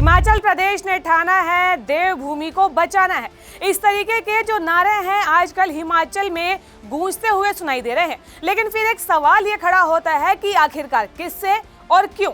हिमाचल प्रदेश ने ठाना है देवभूमि को बचाना है। इस तरीके के जो नारे हैं आजकल हिमाचल में गूंजते हुए सुनाई दे रहे हैं। लेकिन फिर एक सवाल ये खड़ा होता है कि आखिरकार किससे और क्यों?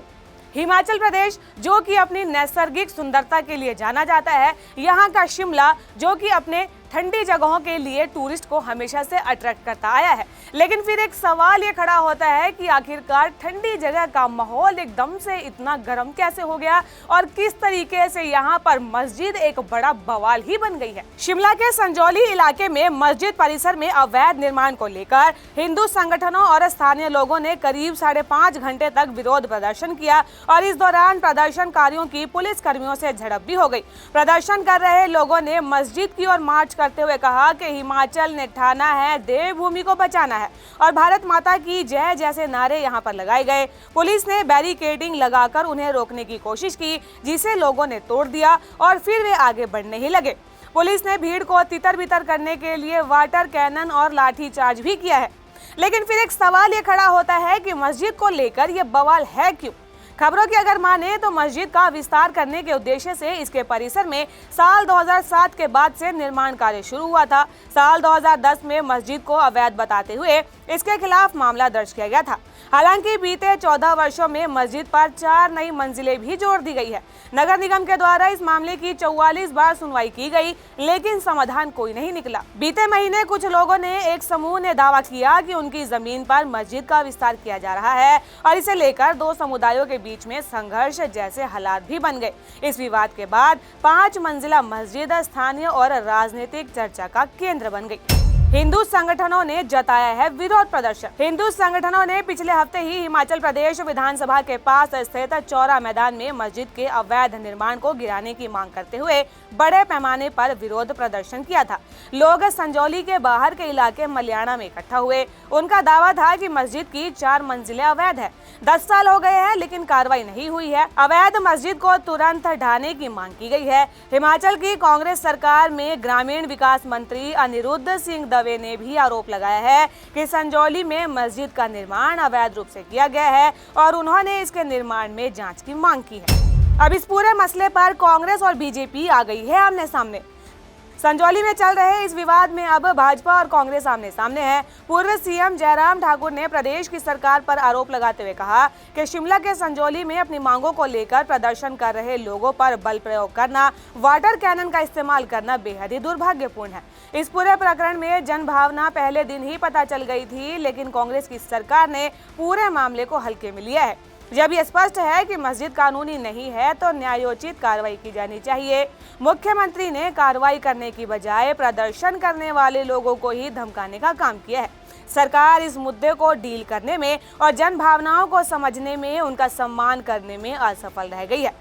हिमाचल प्रदेश जो कि अपनी नैसर्गिक सुंदरता के लिए जाना जाता है, यहाँ का शिमला जो कि अपने ठंडी जगहों के लिए टूरिस्ट को हमेशा से अट्रैक्ट करता आया है। लेकिन फिर एक सवाल ये खड़ा होता है कि आखिरकार ठंडी जगह का माहौल एकदम से इतना गर्म कैसे हो गया और किस तरीके से यहाँ पर मस्जिद एक बड़ा बवाल ही बन गई है। शिमला के संजौली इलाके में मस्जिद परिसर में अवैध निर्माण को लेकर हिंदू संगठनों और स्थानीय लोगों ने करीब 5.5 घंटे तक विरोध प्रदर्शन किया और इस दौरान प्रदर्शनकारियों की पुलिस कर्मियों से झड़प भी हो गई। प्रदर्शन कर रहे लोगों ने मस्जिद की ओर मार्च करते हुए कहा कि हिमाचल ने ठाना है देवभूमि को बचाना है और भारत माता की जय जैसे नारे यहां पर लगाए गए। पुलिस ने बैरिकेडिंग लगाकर उन्हें रोकने की कोशिश की, जिसे लोगों ने तोड़ दिया और फिर वे आगे बढ़ने ही लगे। पुलिस ने भीड़ को तितर-बितर करने के लिए वाटर कैनन और लाठीचार्ज भी किया है। लेकिन फिर एक सवाल ये खड़ा होता है कि मस्जिद को लेकर ये बवाल है क्यों? खबरों की अगर माने तो मस्जिद का विस्तार करने के उद्देश्य से इसके परिसर में साल 2007 के बाद से निर्माण कार्य शुरू हुआ था। साल 2010 में मस्जिद को अवैध बताते हुए इसके खिलाफ मामला दर्ज किया गया था। हालांकि बीते 14 वर्षों में मस्जिद पर 4 नई मंजिलें भी जोड़ दी गई है। नगर निगम के द्वारा इस मामले की 44 बार सुनवाई की गई, लेकिन समाधान कोई नहीं निकला। बीते महीने कुछ लोगों ने एक समूह ने दावा किया कि उनकी जमीन पर मस्जिद का विस्तार किया जा रहा है और इसे लेकर 2 समुदायों के बीच में संघर्ष जैसे हालात भी बन गए। इस विवाद के बाद 5 मंजिला मस्जिद स्थानीय और राजनीतिक चर्चा का केंद्र बन गई। हिंदू संगठनों ने जताया है विरोध प्रदर्शन। हिंदू संगठनों ने पिछले हफ्ते ही हिमाचल प्रदेश विधानसभा के पास स्थित चौरा मैदान में मस्जिद के अवैध निर्माण को गिराने की मांग करते हुए बड़े पैमाने पर विरोध प्रदर्शन किया था। लोग संजौली के बाहर के इलाके मल्याणा में इकट्ठा हुए। उनका दावा था कि मस्जिद की 4 मंजिलें अवैध है। 10 साल हो गए हैं लेकिन कार्रवाई नहीं हुई है। अवैध मस्जिद को तुरंत ढाने की मांग की गई है। हिमाचल की कांग्रेस सरकार में ग्रामीण विकास मंत्री अनिरुद्ध सिंह दवे ने भी आरोप लगाया है कि संजौली में मस्जिद का निर्माण अवैध रूप से किया गया है और उन्होंने इसके निर्माण में जांच की मांग की है। अब इस पूरे मसले पर कांग्रेस और बीजेपी आ गई है आमने सामने। संजौली में चल रहे इस विवाद में अब भाजपा और कांग्रेस आमने सामने है। पूर्व सीएम जयराम ठाकुर ने प्रदेश की सरकार पर आरोप लगाते हुए कहा कि शिमला के संजौली में अपनी मांगों को लेकर प्रदर्शन कर रहे लोगों पर बल प्रयोग करना, वाटर कैनन का इस्तेमाल करना बेहद ही दुर्भाग्यपूर्ण है। इस पूरे प्रकरण में जनभावना पहले दिन ही पता चल गई थी, लेकिन कांग्रेस की सरकार ने पूरे मामले को हल्के में लिया है। जब ये स्पष्ट है कि मस्जिद कानूनी नहीं है तो न्यायोचित कार्रवाई की जानी चाहिए। मुख्यमंत्री ने कार्रवाई करने की बजाय प्रदर्शन करने वाले लोगों को ही धमकाने का काम किया है। सरकार इस मुद्दे को डील करने में और जन भावनाओं को समझने में, उनका सम्मान करने में असफल रह गई है।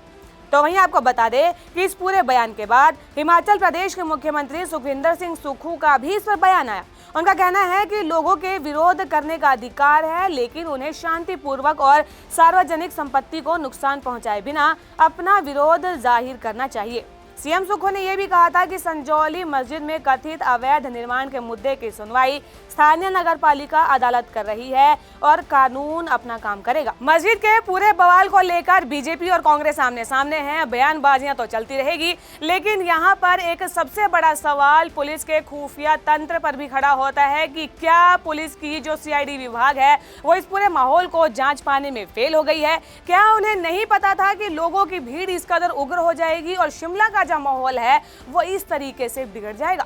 तो वहीं आपको बता दें कि इस पूरे बयान के बाद हिमाचल प्रदेश के मुख्यमंत्री सुखविंदर सिंह सुक्खू का भी इस पर बयान आया। उनका कहना है कि लोगों के विरोध करने का अधिकार है, लेकिन उन्हें शांतिपूर्वक और सार्वजनिक संपत्ति को नुकसान पहुंचाए बिना अपना विरोध जाहिर करना चाहिए। सीएम सुक्खू ने यह भी कहा था कि संजौली मस्जिद में कथित अवैध निर्माण के मुद्दे की सुनवाई स्थानीय नगरपालिका अदालत कर रही है और कानून अपना काम करेगा। मस्जिद के पूरे बवाल को लेकर बीजेपी और कांग्रेस आमने सामने हैं। बयानबाजियां तो चलती रहेगी, लेकिन यहाँ पर एक सबसे बड़ा सवाल पुलिस के खुफिया तंत्र पर भी खड़ा होता है कि क्या पुलिस की जो सीआईडी विभाग है वो इस पूरे माहौल को जांच पाने में फेल हो गई है? क्या उन्हें नहीं पता था कि लोगों की भीड़ इस कदर उग्र हो जाएगी और शिमला का जो माहौल है वो इस तरीके से बिगड़ जाएगा?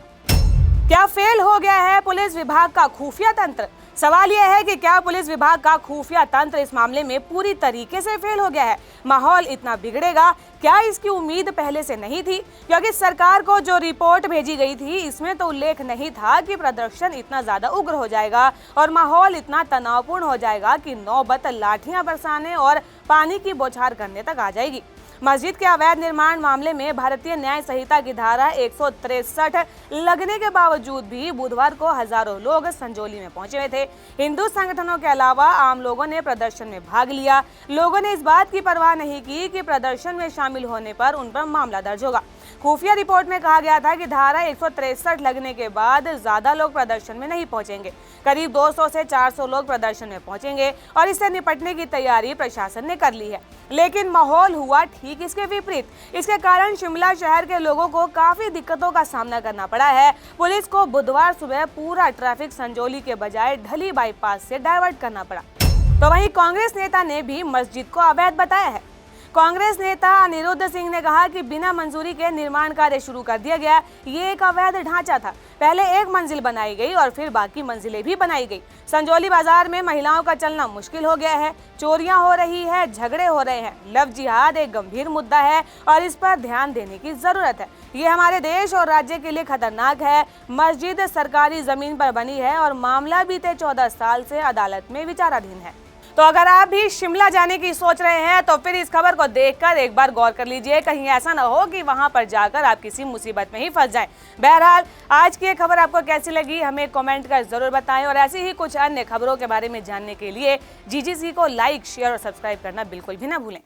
क्या फेल हो गया है पुलिस विभाग का खुफिया तंत्र? सवाल यह है कि क्या पुलिस विभाग का खुफिया तंत्र इस मामले में पूरी तरीके से फेल हो गया है? माहौल इतना बिगड़ेगा, क्या इसकी उम्मीद पहले से नहीं थी? क्योंकि सरकार को जो रिपोर्ट भेजी गई थी इसमें तो उल्लेख नहीं था कि प्रदर्शन इतना ज्यादा उग्र हो जाएगा और माहौल इतना तनावपूर्ण हो जाएगा कि नौबत लाठियां बरसाने और पानी की बौछार करने तक आ जाएगी। मस्जिद के अवैध निर्माण मामले में भारतीय न्याय संहिता की धारा 163 लगने के बावजूद भी बुधवार को हजारों लोग संजौली में पहुंचे हुए थे। हिंदू संगठनों के अलावा आम लोगों ने प्रदर्शन में भाग लिया। लोगों ने इस बात की परवाह नहीं की कि प्रदर्शन में शामिल होने पर उन पर मामला दर्ज होगा। खुफिया रिपोर्ट में कहा गया था कि धारा 163 लगने के बाद ज्यादा लोग प्रदर्शन में नहीं पहुंचेंगे। करीब 200 से 400 लोग प्रदर्शन में पहुंचेंगे और इससे निपटने की तैयारी प्रशासन ने कर ली है। लेकिन माहौल हुआ ठीक इसके विपरीत। इसके कारण शिमला शहर के लोगों को काफी दिक्कतों का सामना करना पड़ा है। पुलिस को बुधवार सुबह पूरा ट्रैफिक संजौली के बजाय ढली बाईपास से डाइवर्ट करना पड़ा। तो वहीं कांग्रेस नेता ने भी मस्जिद को अवैध बताया है। कांग्रेस नेता अनिरुद्ध सिंह ने कहा कि बिना मंजूरी के निर्माण कार्य शुरू कर दिया गया। ये एक अवैध ढांचा था। पहले एक मंजिल बनाई गई और फिर बाकी मंजिलें भी बनाई गई। संजौली बाजार में महिलाओं का चलना मुश्किल हो गया है। चोरियां हो रही है, झगड़े हो रहे हैं। लव जिहाद एक गंभीर मुद्दा है और इस पर ध्यान देने की जरूरत है। ये हमारे देश और राज्य के लिए खतरनाक है। मस्जिद सरकारी जमीन पर बनी है और मामला बीते 14 साल से अदालत में विचाराधीन है। तो अगर आप भी शिमला जाने की सोच रहे हैं तो फिर इस खबर को देखकर एक बार गौर कर लीजिए, कहीं ऐसा ना हो कि वहां पर जाकर आप किसी मुसीबत में ही फंस जाएं। बहरहाल आज की ये खबर आपको कैसी लगी हमें कमेंट कर जरूर बताएं और ऐसी ही कुछ अन्य खबरों के बारे में जानने के लिए GGC को लाइक, शेयर और सब्सक्राइब करना बिल्कुल भी ना भूलें।